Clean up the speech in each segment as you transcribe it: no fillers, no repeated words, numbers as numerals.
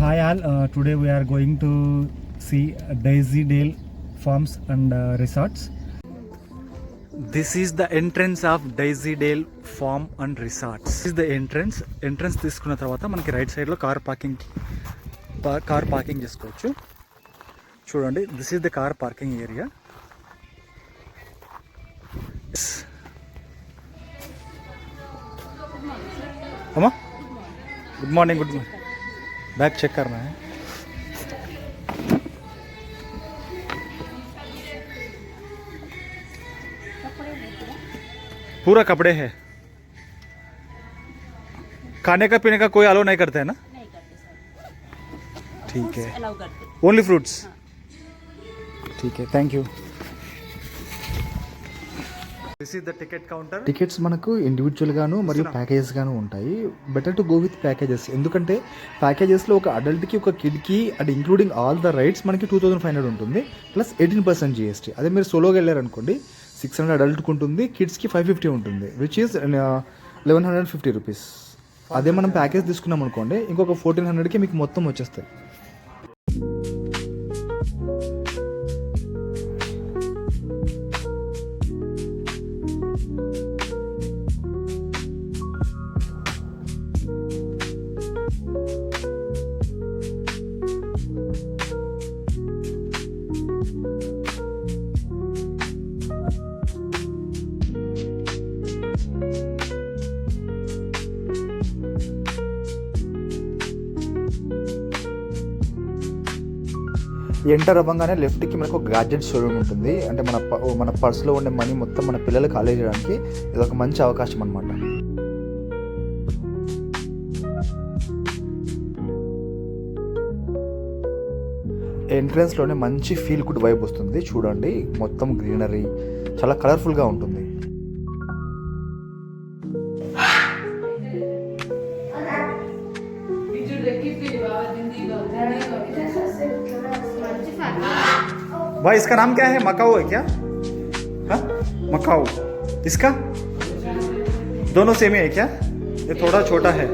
Hi all, today we are going to see Daisy Dale Farms and Resorts. This is the entrance of Daisy Dale Farm and Resorts. This is the entrance. Entrance తీసుకున్న తర్వాత మనకి right సైడ్లో car parking చేసుకోవచ్చు. చూడండి, this is the car parking area. అమ్మా, good morning. Bag check करना है. पूरा कपड़े है. खाने का पीने का कोई अलाउ नहीं करते है ना? नहीं करते सर. ठीक है, अलाउ करते. Only fruits. ठीक है, thank you. This is the ticket counter. Tickets మనకు ఇండివిజువల్గాను మరియు ప్యాకేజెస్గాను ఉంటాయి. Better to go with packages, ఎందుకంటే ప్యాకేజెస్లో ఒక అడల్ట్కి ఒక కిడ్కి and including all the rides మనకి 2500 ఉంటుంది, ప్లస్ 18% GST. అదే మీరు సోలోగా వెళ్ళారనుకోండి 600 అడల్ట్కి ఉంటుంది, కిడ్స్కి 550 ఉంటుంది, విచ్ ఈస్ 1150 రూపీస్. అదే మనం ప్యాకేజ్ తీసుకున్నాం అనుకోండి ఇంకొక 1400కి మీకు మొత్తం వచ్చేస్తాయి. ఎంటర్ అవ్వగానే లెఫ్ట్కి మనకు ఒక గ్యాడ్జెట్ షోరూమ్ ఉంటుంది. అంటే మన పర్స్లో ఉండే మనీ మొత్తం మన పిల్లలకు కాలేజ్ చేయడానికి ఇది ఒక మంచి అవకాశం అనమాట. ఎంట్రన్స్లోనే మంచి ఫీల్ గుడ్ వైబ్ వస్తుంది. చూడండి, మొత్తం గ్రీనరీ, చాలా కలర్ఫుల్గా ఉంటుంది. भाई इसका नाम क्या है? मकाऊ है क्या? हाँ, मकाऊ. इसका दोनों सेम ही है क्या? ये थोड़ा छोटा है.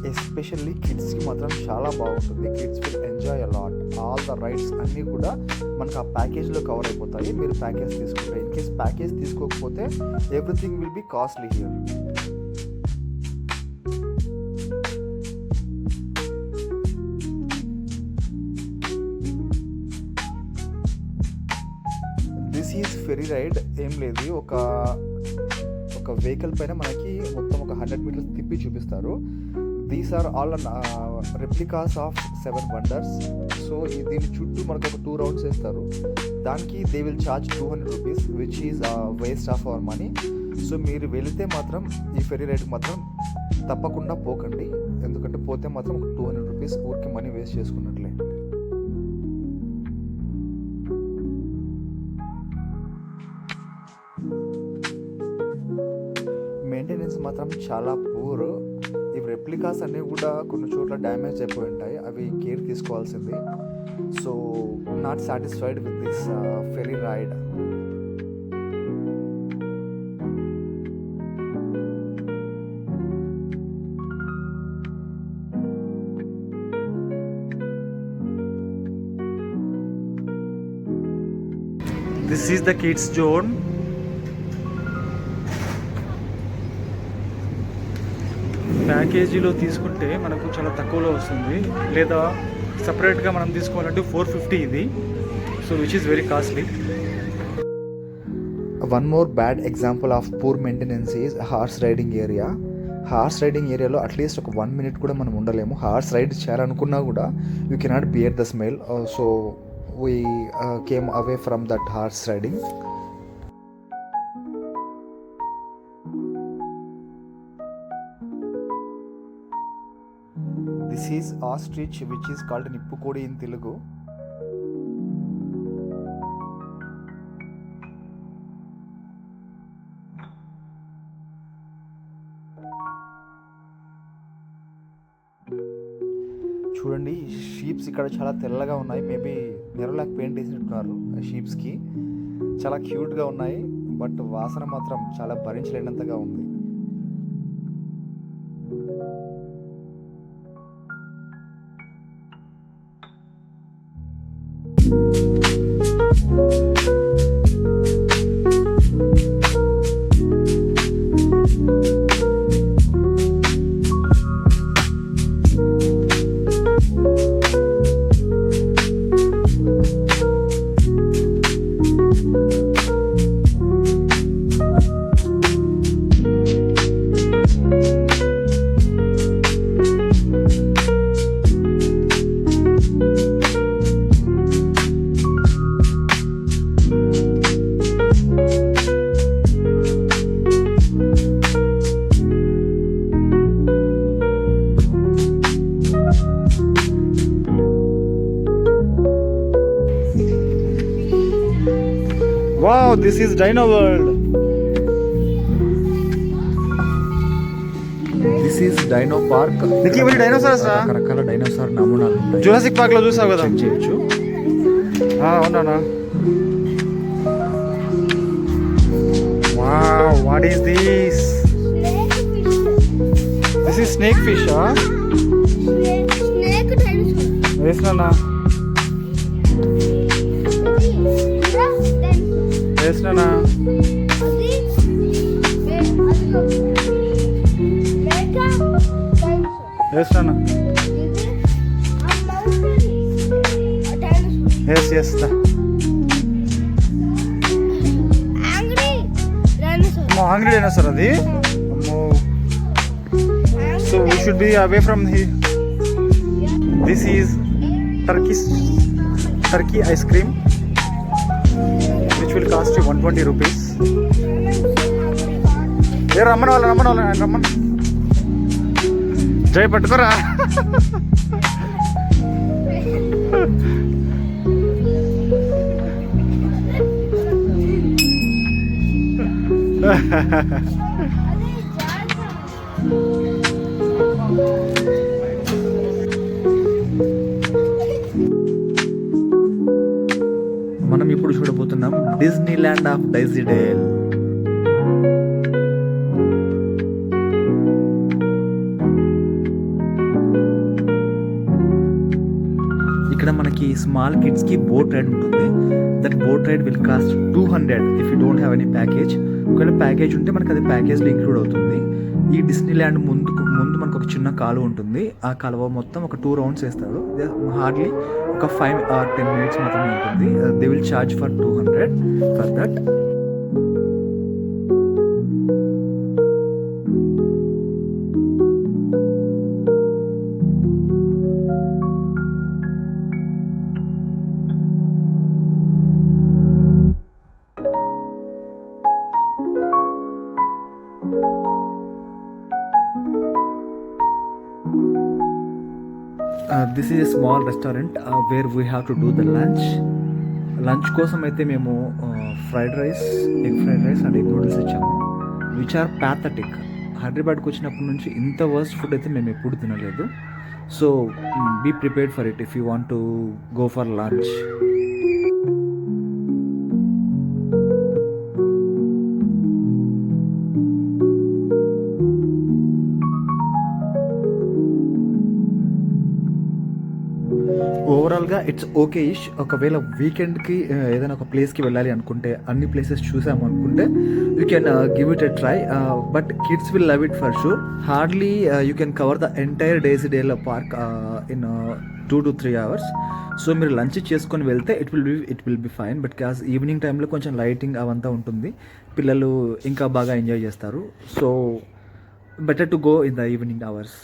ఎస్పెషల్లీ కిడ్స్కి మాత్రం చాలా బాగుంటుంది. Kids will enjoy a lot. All the rides అన్నీ కూడా మనకు ఆ ప్యాకేజ్లో కవర్ అయిపోతాయి మీరు ప్యాకేజ్ తీసుకుంటే. ఇన్ కేస్ ప్యాకేజ్ తీసుకోకపోతే everything will be costly here. This is ferry ride. ఏం లేదు, ఒక వెహికల్ పైన మనకి మొత్తం ఒక 100 మీటర్స్ తిప్పి చూపిస్తారు. These are all replicas of 7 wonders. So దీని చుట్టూ మనకు ఒక 2 రౌండ్స్ వేస్తారు. దానికి they will charge 200 rupees, which is waste of our money. So మీరు వెళితే మాత్రం ఈ ఫెరీ రైడ్కి మాత్రం తప్పకుండా పోకండి, ఎందుకంటే పోతే మాత్రం ఒక 200 రూపీస్ ఊరికి మనీ వేస్ట్ చేసుకున్నట్లే. మెయింటెనెన్స్ మాత్రం చాలా పూర్. ఈ రెప్లికాస్ అన్నీ కూడా కొన్ని చోట్ల డ్యామేజ్ అయిపోయి ఉంటాయి, అవి కేర్ తీసుకోవాల్సింది. So not satisfied with this ferry ride. This is the kids zone. ప్యాకేజీలో తీసుకుంటే మనకు చాలా తక్కువలో వస్తుంది, లేదా సపరేట్గా మనం తీసుకోవాలంటే 450 ఇది. So which is very costly. One more bad example of poor maintenance is horse riding area. Horse riding ఏరియాలో అట్లీస్ట్ ఒక 1 మినిట్ కూడా మనం ఉండలేము. హార్స్ రైడ్ చేయాలనుకున్నా కూడా you cannot bear the smell. So we came away from that horse riding. This is ostrich, which is called నిప్పుకోడి in Telugu. చూడండి, sheeps ఇక్కడ చాలా తెల్లగా ఉన్నాయి. మేబీ నెరలాక్ పెయింట్ వేసినట్టున్నారు షీప్స్కి. చాలా క్యూట్గా ఉన్నాయి, బట్ వాసన మాత్రం చాలా భరించలేనంతగా ఉంది. This is dino world. This is dino park. నికి ఇవన్నీ dinosaurs రా? రకరకాల డైనోసార్ నమూనాలు ఉంటాయి. జురాసిక్ పార్క్ లో చూసావు కదా? చెక్ చేయొచ్చు. అవునా? Wow, what is this? This is snake fish. Snake dinosaur. వేసినా వేసినా వేసినా. Yes yes. హంగ్రీ డైనోసార్ అది. అమ్మో. So we should be away from here. This is Turkey ice cream which will cost you 120 rupees. ఏ రమ్మని ఆయన రమ్మని. జై పట్టుకోరా. మనం ఇప్పుడు చూడబోతున్నాం Disney land of Daisy Dale. ఇక్కడ మనకి స్మాల్ కిడ్స్ కి బోట్ రైడ్ ఉంటుంది. That boat ride will cost 200 if you don't have any package. ఒకవేళ ప్యాకేజ్ ఉంటే మనకి అది ప్యాకేజ్లో ఇంక్లూడ్ అవుతుంది. ఈ డిస్నీ ల్యాండ్ ముందు మనకు ఒక చిన్న కాలువ ఉంటుంది. ఆ కాలువ మొత్తం ఒక 2 రౌండ్స్ వేస్తారు. హార్డ్లీ ఒక 5 or 10 minutes మాత్రమే ఉంటుంది. They will charge for 200 for that. This is a small restaurant where we have to do the lunch కోసం అయితే మేము fried rice, egg fried rice and egg noodles ఇచ్చాము విచ్ ఆర్ ప్యాథటిక్. హైదరాబాద్కి వచ్చినప్పటి నుంచి ఇంత వర్స్ట్ ఫుడ్ అయితే మేము ఎప్పుడు తినలేదు. So be prepared for it if you want to go for lunch. ఓవరాల్గా ఇట్స్ ఓకే ఇష్. ఒకవేళ వీకెండ్కి ఏదైనా ఒక ప్లేస్కి వెళ్ళాలి అనుకుంటే, అన్ని ప్లేసెస్ చూసాము అనుకుంటే you can give it a try. But kids will love it for sure. Hardly you can cover the entire Daisy Dale Park in 2 to 3 hours. సో మీరు లంచ్ చేసుకొని వెళ్తే it will be fine. But cause evening టైంలో కొంచెం lighting అవంతా ఉంటుంది, పిల్లలు ఇంకా బాగా ఎంజాయ్ చేస్తారు. So better to go in the evening hours.